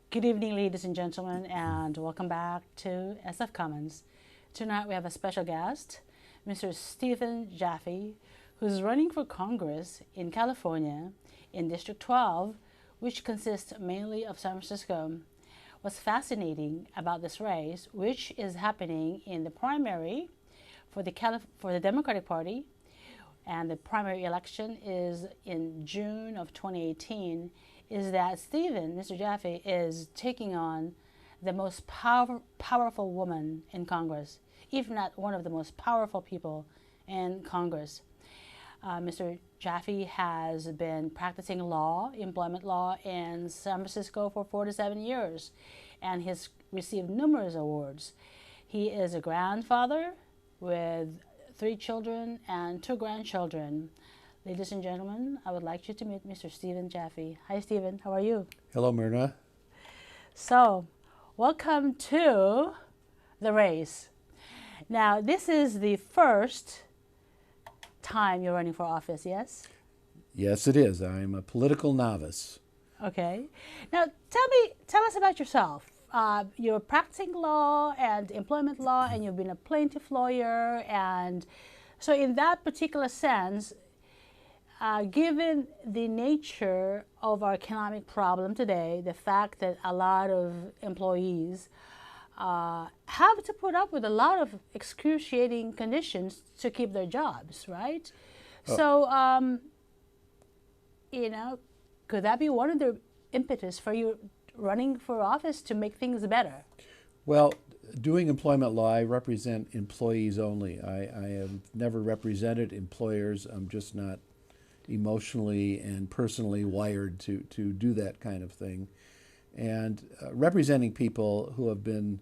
Good evening, ladies and gentlemen, and welcome back to SF Commons. Tonight we have a special guest, Mr. Stephen Jaffe, who's running for Congress in California in District 12, which consists mainly of San Francisco. What's fascinating about this race, which is happening in the primary for the Democratic Party, and the primary election is in June of 2018, is that Mr. Jaffe, is taking on the most powerful woman in Congress, if not one of the most powerful people in Congress. Mr. Jaffe has been practicing law, employment law, in San Francisco for 47 years, and has received numerous awards. He is a grandfather with 3 children and 2 grandchildren. Ladies and gentlemen, I would like you to meet Mr. Stephen Jaffe. Hi, Stephen. How are you? Hello, Myrna. So, welcome to the race. Now, this is the first time you're running for office, yes? Yes, it is. I'm a political novice. Okay. Now, tell us about yourself. You're practicing law and employment law, and you've been a plaintiff lawyer, and so in that particular sense, given the nature of our economic problem today, the fact that a lot of employees have to put up with a lot of excruciating conditions to keep their jobs, right? So, could that be one of the impetus for you running for office to make things better? Well, doing employment law, I represent employees only. I have never represented employers. I'm just not emotionally and personally wired to do that kind of thing. And representing people who have been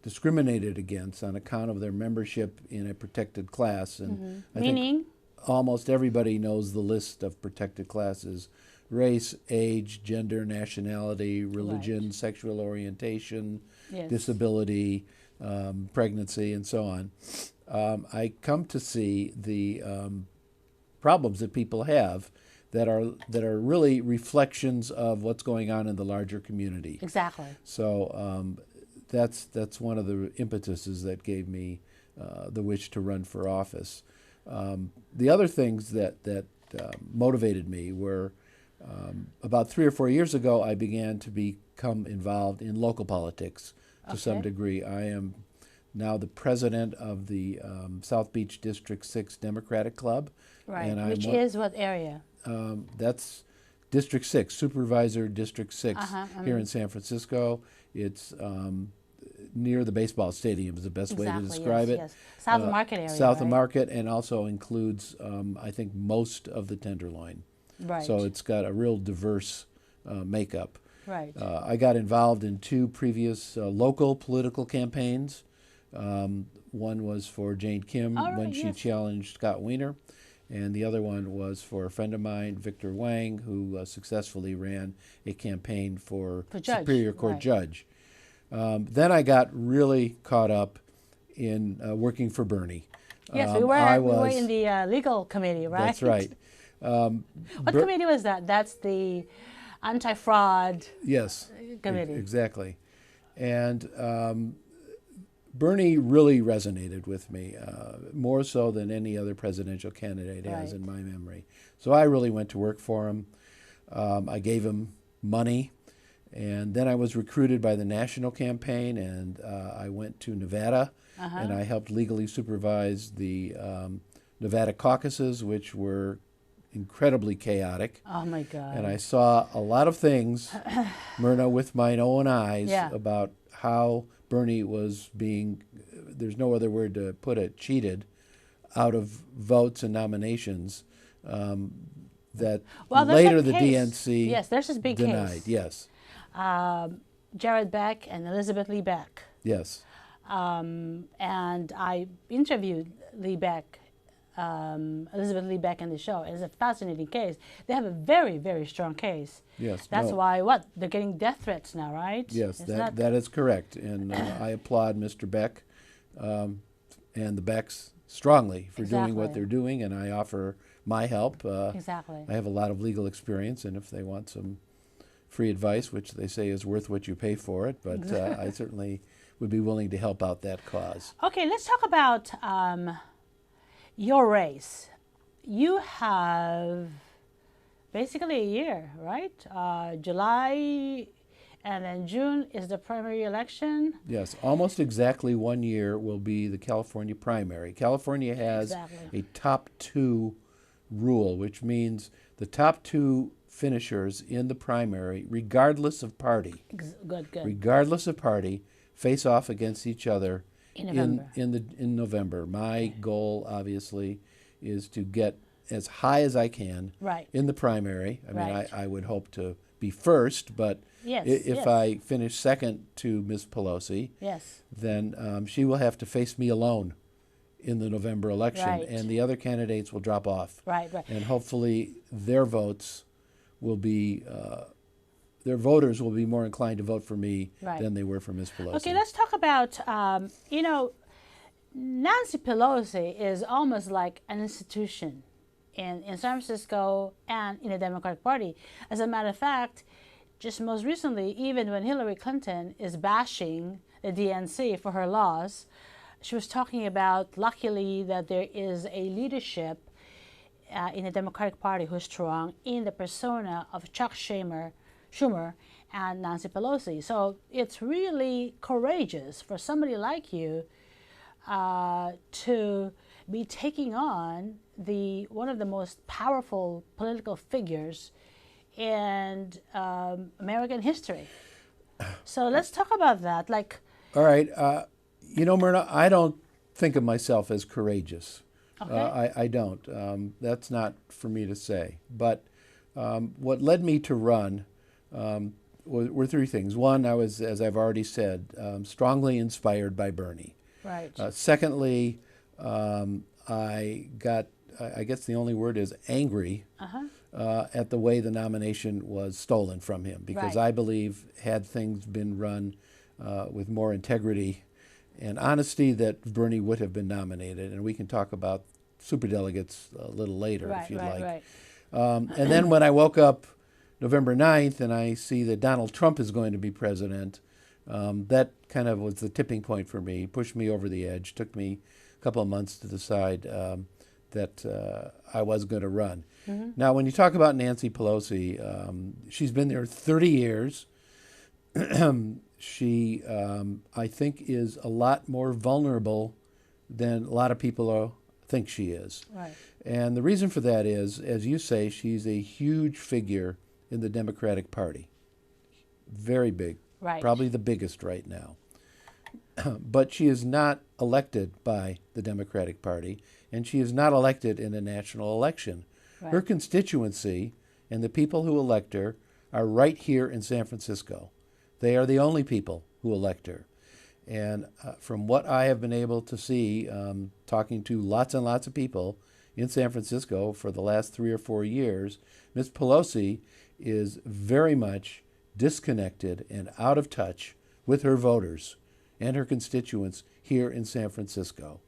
discriminated against on account of their membership in a protected class. And I Meaning? think almost everybody knows the list of protected classes: race, age, gender, nationality, religion, Right. sexual orientation, Yes. disability, pregnancy, and so on. I come to see the problems that people have that are really reflections of what's going on in the larger community. Exactly. So that's one of the impetuses that gave me the wish to run for office. The other things that motivated me were about 3 or 4 years ago, I began to become involved in local politics to some Okay. degree. I am now the president of the South Beach District 6 Democratic Club. Right. And Which is what area? that's District 6, Supervisor District 6 here in mhm. San Francisco. It's near the baseball stadium is the best way to Exactly. describe Yes. it. Yes. South of Market area. South of Right? Market, and also includes, I think, most of the Tenderloin. Right. So it's got a real diverse makeup. Right. I got involved in 2 previous local political campaigns. One was for Jane Kim All right. when she Yes. challenged Scott Wiener, and the other one was for a friend of mine, Victor Wang, who successfully ran a campaign for judge, Superior Court right. judge. Then I got really caught up in working for Bernie. Yes, I we were was. in the legal committee, right? That's right. What Ber- committee was that? That's the anti-fraud Yes, committee. exactly. And Bernie really resonated with me, more so than any other presidential candidate has Right. in my memory. So I really went to work for him. I gave him money, and then I was recruited by the national campaign, and I went to Nevada, and I helped legally supervise the Nevada caucuses, which were incredibly chaotic. Oh my God. And I saw a lot of things, Myrna, with my own eyes Yeah. about how Bernie was being, there's no other word to put it, cheated out of votes and nominations that Well, there's later a the case. DNC Yes, there's this big denied. case. Yes, Jared Beck and Elizabeth Lee Beck. yes. And I interviewed Lee Beck, Elizabeth Lee Beck in the show. It's a fascinating case. They have a very, very strong case. Yes, That's no. why they're getting death threats now, right? Yes, Isn't that is correct. And I applaud Mr. Beck and the Becks strongly for doing what Exactly. they're doing, and I offer my help. Exactly. I have a lot of legal experience, and if they want some free advice, which they say is worth what you pay for it, but I certainly would be willing to help out that cause. Okay, let's talk about your race. You have basically a year, right? July and then June is the primary election. Yes, almost exactly 1 year will be the California primary. California has a top two rule, which means the top two finishers in the primary, regardless of party, regardless of party, face off against each other in November. My goal, obviously, is to get as high as I can in the primary. I mean, I would hope to be first, but if I finish second to Ms. Pelosi, then she will have to face me alone in the November election, and the other candidates will drop off. And hopefully their votes will be, their voters will be more inclined to vote for me than they were for Ms. Pelosi. Okay, let's talk about, you know, Nancy Pelosi is almost like an institution in San Francisco and in the Democratic Party. As a matter of fact, just most recently, even when Hillary Clinton is bashing the DNC for her laws, she was talking about, luckily, that there is a leadership in the Democratic Party who's strong in the persona of Chuck Schumer and Nancy Pelosi. So it's really courageous for somebody like you to be taking on one of the most powerful political figures in American history. So let's talk about that. All right. You know, Myrna, I don't think of myself as courageous. Okay. I don't. That's not for me to say. But what led me to run were three things. One, I was, as I've already said, strongly inspired by Bernie. Secondly, I got, I guess the only word is angry at the way the nomination was stolen from him, because I believe had things been run with more integrity and honesty, that Bernie would have been nominated. And we can talk about superdelegates a little later if you'd like. And then when I woke up November 9th and I see that Donald Trump is going to be president, that kind of was the tipping point for me, pushed me over the edge, took me a couple of months to decide that I was going to run. Now, when you talk about Nancy Pelosi, she's been there 30 years. She, I think, is a lot more vulnerable than a lot of people think she is. And the reason for that is, as you say, she's a huge figure in the Democratic Party. Very big. Probably the biggest right now. But she is not elected by the Democratic Party, and she is not elected in a national election. Her constituency and the people who elect her are right here in San Francisco. They are the only people who elect her. And from what I have been able to see, talking to lots and lots of people in San Francisco for the last 3 or 4 years, Ms. Pelosi is very much disconnected and out of touch with her voters and her constituents here in San Francisco.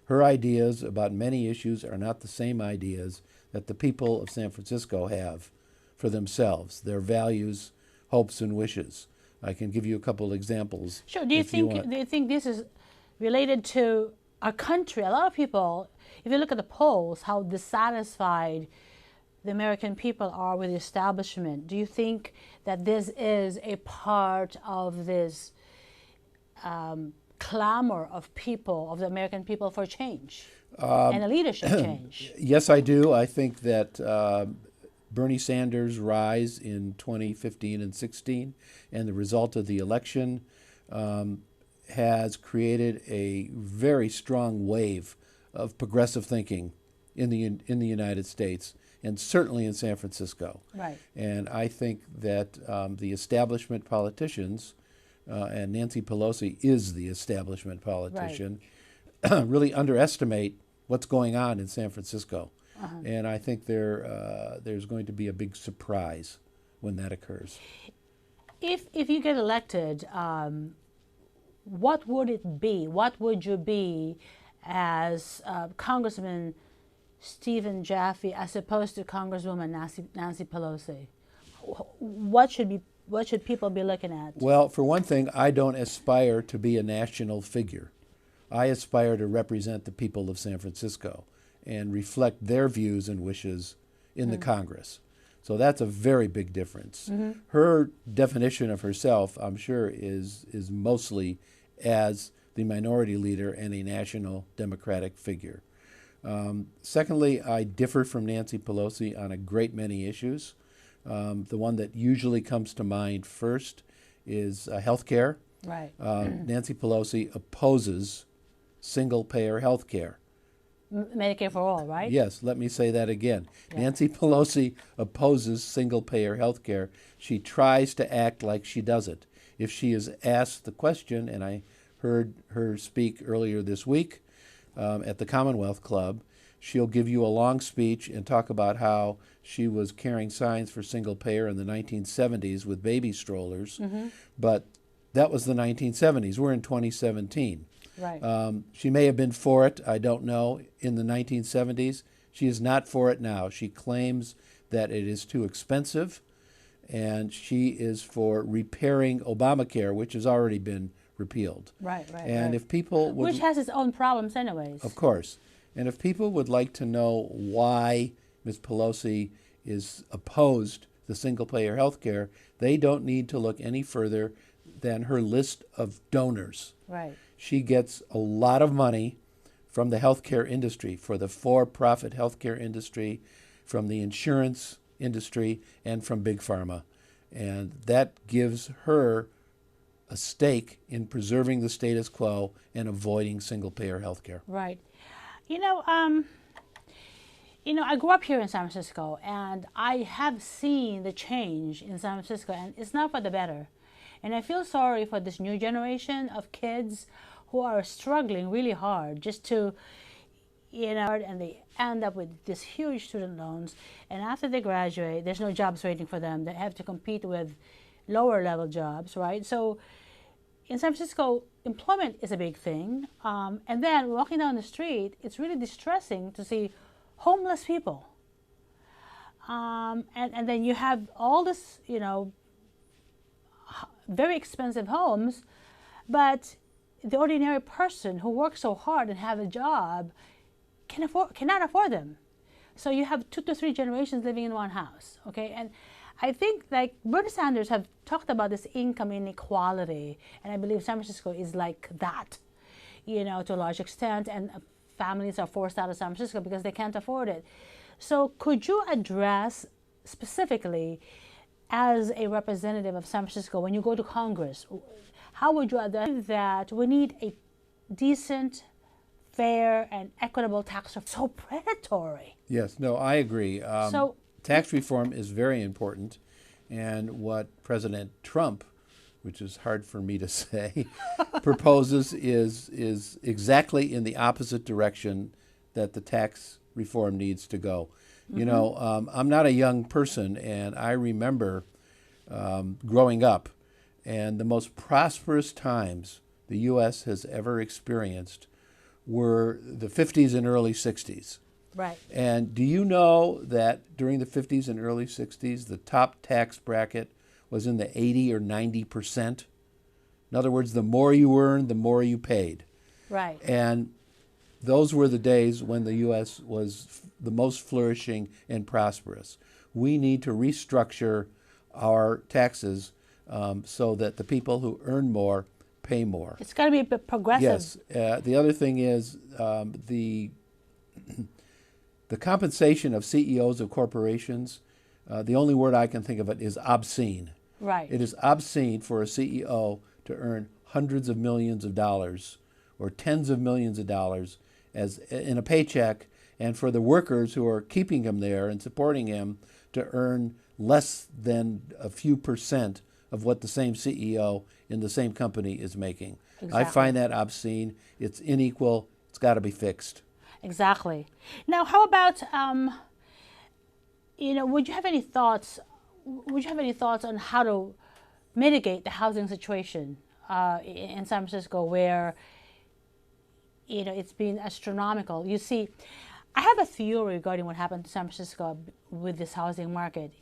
Her ideas about many issues are not the same ideas that the people of San Francisco have for themselves, their values, hopes, and wishes. I can give you a couple examples. Sure. Do you think this is related to our country? A lot of people, if you look at the polls, how dissatisfied the American people are with the establishment. Do you think that this is a part of this clamor of people, of the American people, for change and a leadership change? Yes, I do. I think that Bernie Sanders' rise in 2015 and 16 and the result of the election has created a very strong wave of progressive thinking in the United States, and certainly in San Francisco. And I think that the establishment politicians, and Nancy Pelosi is the establishment politician, really underestimate what's going on in San Francisco. And I think there's going to be a big surprise when that occurs. If you get elected, what would it be? What would you be as Congressman Stephen Jaffe as opposed to Congresswoman Nancy Pelosi? What should what should people be looking at? Well, for one thing, I don't aspire to be a national figure. I aspire to represent the people of San Francisco and reflect their views and wishes in the Congress. So that's a very big difference. Her definition of herself, I'm sure, is mostly as the minority leader and a national Democratic figure. Secondly, I differ from Nancy Pelosi on a great many issues. The one that usually comes to mind first is health care. Right. Nancy Pelosi opposes single-payer health care. Medicare for all, right? Yes, let me say that again. Yeah. Nancy Pelosi opposes single-payer health care. She tries to act like she doesn't. If she is asked the question, and I heard her speak earlier this week at the Commonwealth Club, she'll give you a long speech and talk about how she was carrying signs for single-payer in the 1970s with baby strollers, but that was the 1970s. We're in 2017. Right. She may have been for it, I don't know, in the 1970s. She is not for it now. She claims that it is too expensive, and she is for repairing Obamacare, which has already been repealed. Right, right. And right. if people would... Which has its own problems anyways. Of course. And if people would like to know why Ms. Pelosi is opposed to single-payer health care, they don't need to look any further than her list of donors. Right. She gets a lot of money from the healthcare industry, for the for-profit healthcare industry, from the insurance industry, and from Big Pharma. And that gives her a stake in preserving the status quo and avoiding single-payer healthcare. Right. I grew up here in San Francisco, and I have seen the change in San Francisco, and it's not for the better. And I feel sorry for this new generation of kids who are struggling really hard just to, and they end up with these huge student loans. And after they graduate, there's no jobs waiting for them. They have to compete with lower level jobs, right? So in San Francisco, employment is a big thing. And then walking down the street, it's really distressing to see homeless people. And then you have all this, very expensive homes, but the ordinary person who works so hard and have a job cannot afford them. So you have 2 to 3 generations living in one house, okay? And I think like Bernie Sanders have talked about this income inequality, and I believe San Francisco is like that, to a large extent, and families are forced out of San Francisco because they can't afford it. So could you address specifically, as a representative of San Francisco, when you go to Congress, how would you address that we need a decent, fair, and equitable tax reform? So predatory. Yes, no, I agree. Tax reform is very important, and what President Trump, which is hard for me to say, proposes is exactly in the opposite direction that the tax reform needs to go. I'm not a young person, and I remember growing up, and the most prosperous times the U.S. has ever experienced were the 50s and early 60s. Right. And do you know that during the 50s and early 60s, the top tax bracket was in the 80 or 90%? In other words, the more you earned, the more you paid. Right. And those were the days when the U.S. was the most flourishing and prosperous. We need to restructure our taxes so that the people who earn more pay more. It's got to be a bit progressive. Yes. The other thing is the compensation of CEOs of corporations, the only word I can think of it is obscene. Right. It is obscene for a CEO to earn hundreds of millions of dollars or tens of millions of dollars as in a paycheck, and for the workers who are keeping him there and supporting him to earn less than a few percent of what the same CEO in the same company is making. Exactly. I find that obscene. It's unequal. It's got to be fixed. Exactly. Now, how about would you have any thoughts? Would you have any thoughts on how to mitigate the housing situation in San Francisco, where it's been astronomical? You see, I have a theory regarding what happened to San Francisco with this housing market.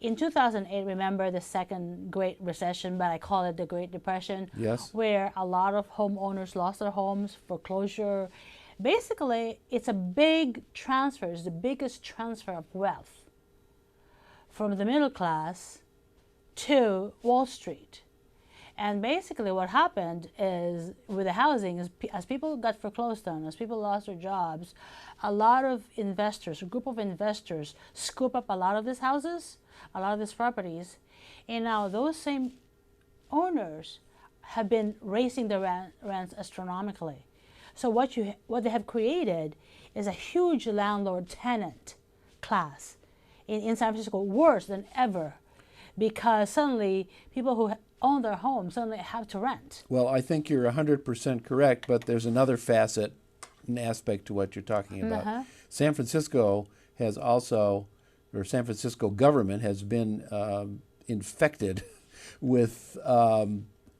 in 2008, remember the second Great Recession, but I call it the Great Depression, Yes. where a lot of homeowners lost their homes, foreclosure. Basically, it's a big transfer. It's the biggest transfer of wealth from the middle class to Wall Street. And basically what happened is with the housing is as people got foreclosed on, as people lost their jobs, a lot of investors, a group of investors scoop up a lot of these houses, a lot of these properties, and now those same owners have been raising the rents astronomically. So what they have created is a huge landlord-tenant class in San Francisco, worse than ever, because suddenly people who own their homes suddenly have to rent. Well, I think you're 100% correct, but there's another facet, an aspect to what you're talking about. San Francisco has also, or San Francisco government has been infected with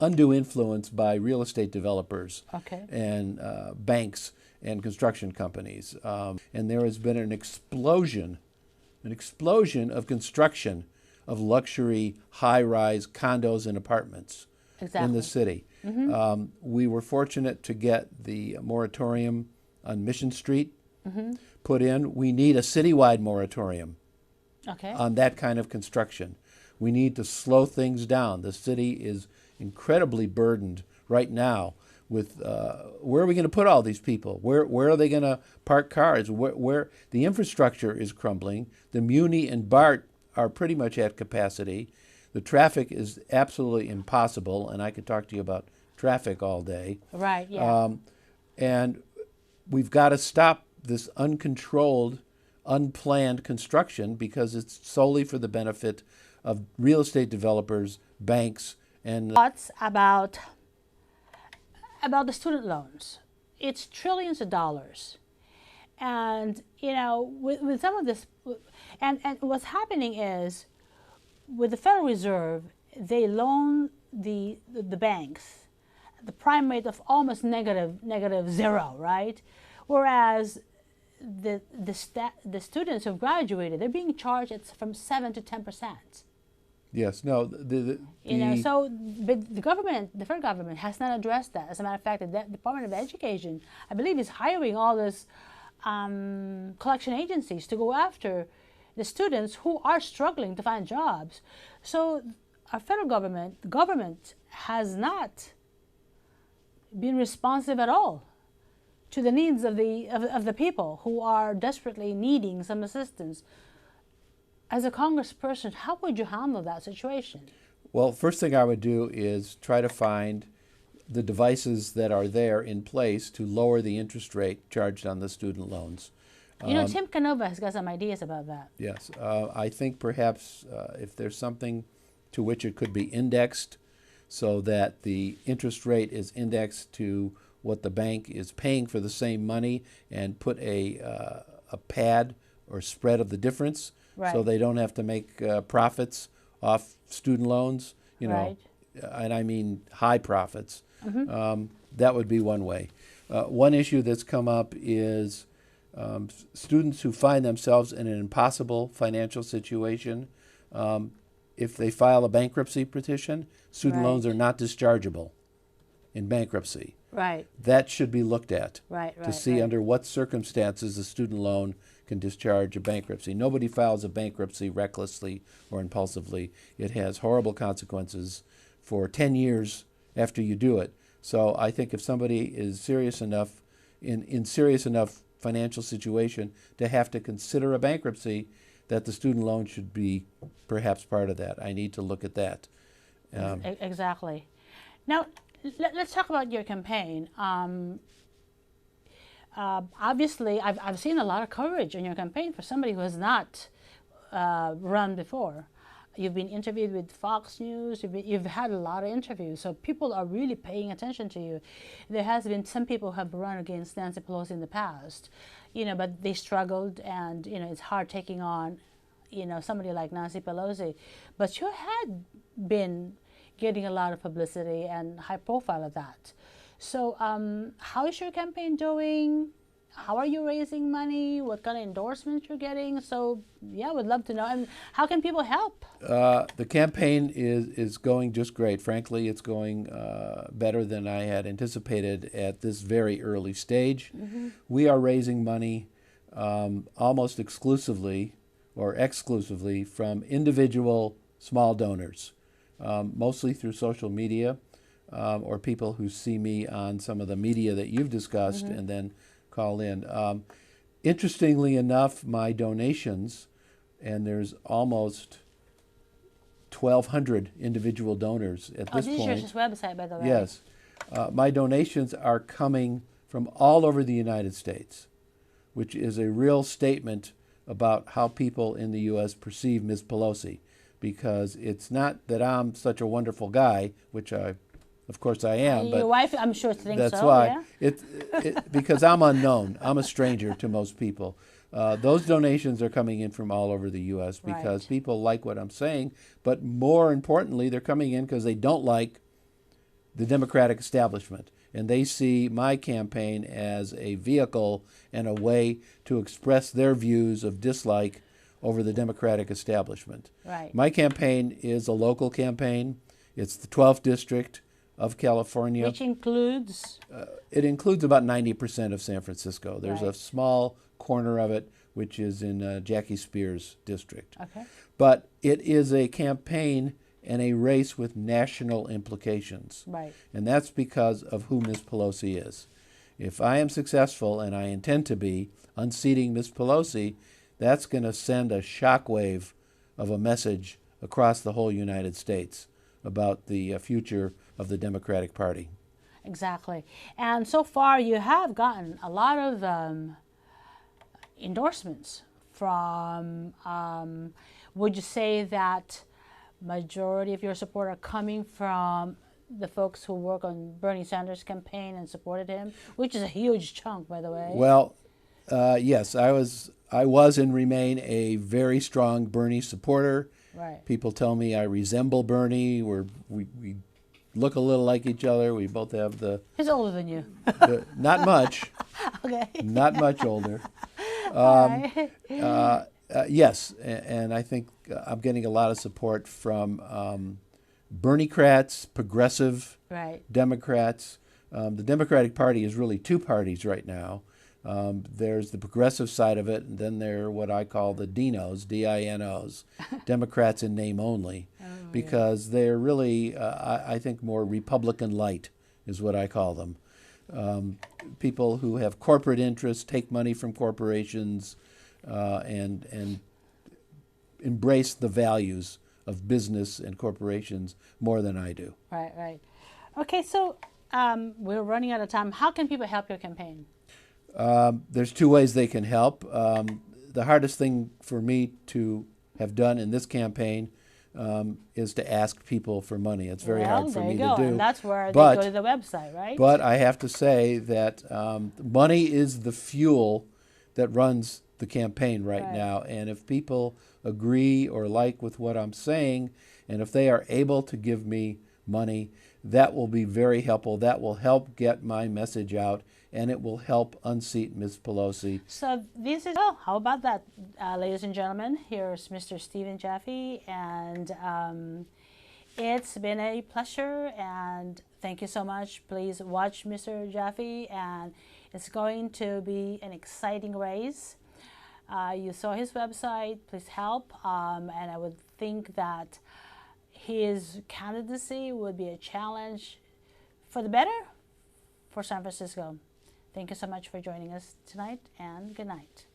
undue influence by real estate developers and banks and construction companies. And there has been an explosion of construction of luxury high-rise condos and apartments in the city. We were fortunate to get the moratorium on Mission Street put in. We need a citywide moratorium on that kind of construction. We need to slow things down. The city is incredibly burdened right now with where are we going to put all these people? Where are they going to park cars? Where the infrastructure is crumbling. The Muni and BART are pretty much at capacity. The traffic is absolutely impossible, and I could talk to you about traffic all day. Right, yeah. And we've got to stop this uncontrolled, unplanned construction because it's solely for the benefit of real estate developers, banks, and... Thoughts about the student loans. It's trillions of dollars. And, you know, with some of this, and what's happening is, with the Federal Reserve, they loan the banks the prime rate of almost negative zero, right? Whereas the students who've graduated, they're being charged from 7 to 10%. Yes, no, you know, so but the federal government has not addressed that. As a matter of fact, the Department of Education, I believe, is hiring all these collection agencies to go after the students who are struggling to find jobs. So our federal government has not been responsive at all to the needs of the people who are desperately needing some assistance. As a congressperson, how would you handle that situation? Well, first thing I would do is try to find the devices that are there in place to lower the interest rate charged on the student loans. You know, Tim Canova has got some ideas about that. Yes. I think perhaps if there's something to which it could be indexed so that the interest rate is indexed to what the bank is paying for the same money and put a pad or spread of the difference, right, so they don't have to make profits off student loans, you know, right, and I mean high profits. Mm-hmm. That would be one way. One issue that's come up is students who find themselves in an impossible financial situation. If they file a bankruptcy petition, student right, loans are not dischargeable in bankruptcy. Right. That should be looked at right, to see under what circumstances a student loan can discharge a bankruptcy. Nobody files a bankruptcy recklessly or impulsively. It has horrible consequences for 10 years after you do it. So I think if somebody is serious enough, in serious enough financial situation to have to consider a bankruptcy, that the student loan should be perhaps part of that. I need to look at that. Exactly. Now, let's talk about your campaign. Obviously, I've seen a lot of coverage in your campaign for somebody who has not run before. You've been interviewed with Fox News. You've had a lot of interviews, so people are really paying attention to you. There has been some people who have run against Nancy Pelosi in the past, you know, but they struggled, and you know it's hard taking on, you know, somebody like Nancy Pelosi. But you had been getting a lot of publicity and high profile of that. So how is your campaign doing? how are you raising money? What kind of endorsements you're getting? So yeah, would love to know. And how can people help? The campaign is going just great. Frankly, it's going better than I had anticipated at this very early stage. We are raising money almost exclusively or exclusively from individual small donors, mostly through social media or people who see me on some of the media that you've discussed and then call in. Interestingly enough, my donations, and there's almost 1,200 individual donors at this This point. is your website, by the way. Yes. My donations are coming from all over the United States, which is a real statement about how people in the U.S. perceive Ms. Pelosi, because it's not that I'm such a wonderful guy, which of course I am, Your but wife, I'm sure, thinks that's so. why. Yeah? Because I'm unknown. I'm a stranger to most people. Those donations are coming in from all over the U.S. because Right. people like what I'm saying, but more importantly, they're coming in because they don't like the Democratic establishment. And they see my campaign as a vehicle and a way to express their views of dislike over the Democratic establishment. Right. My campaign is a local campaign. It's the 12th district of California. Which includes. It includes about 90% of San Francisco. There's a Right. small corner of it which is in Jackie Spears district. Okay. But it is a campaign and a race with national implications. Right. And that's because of who Ms. Pelosi is. If I am successful, and I intend to be, unseating Ms. Pelosi, that's going to send a shockwave of a message across the whole United States about the future of the Democratic Party. Exactly. And so far, you have gotten a lot of endorsements from, would you say that majority of your support are coming from the folks who work on Bernie Sanders' campaign and supported him, which is a huge chunk, by the way? Well, yes, I was and remain a very strong Bernie supporter. Right. People tell me I resemble Bernie. We look a little like each other. We both have He's older than you. not much, Okay. not much older. All right. Yes, and I think I'm getting a lot of support from Bernie-crats, progressive Right. Democrats. The Democratic Party is really two parties right now. There's the progressive side of it, and then there are what I call the Dinos, D-I-N-Os, Democrats in name only, because they're really, I think, more Republican light is what I call them. People who have corporate interests, take money from corporations, and embrace the values of business and corporations more than I do. Right, right. Okay, so we're running out of time. How can people help your campaign? There's two ways they can help. The hardest thing for me to have done in this campaign is to ask people for money. It's very hard for me to do. And that's where But- they go to the website, right? But I have to say that money is the fuel that runs the campaign right now. And if people agree or like with what I'm saying, and if they are able to give me money, that will be very helpful. That will help get my message out, and it will help unseat Ms. Pelosi. So this is, oh, how about that, ladies and gentlemen? Here's Mr. Stephen Jaffe, and it's been a pleasure, and thank you so much. Please watch Mr. Jaffe, and it's going to be an exciting race. You saw his website. Please help, and I would think that his candidacy would be a challenge for the better for San Francisco. Thank you so much for joining us tonight, and good night.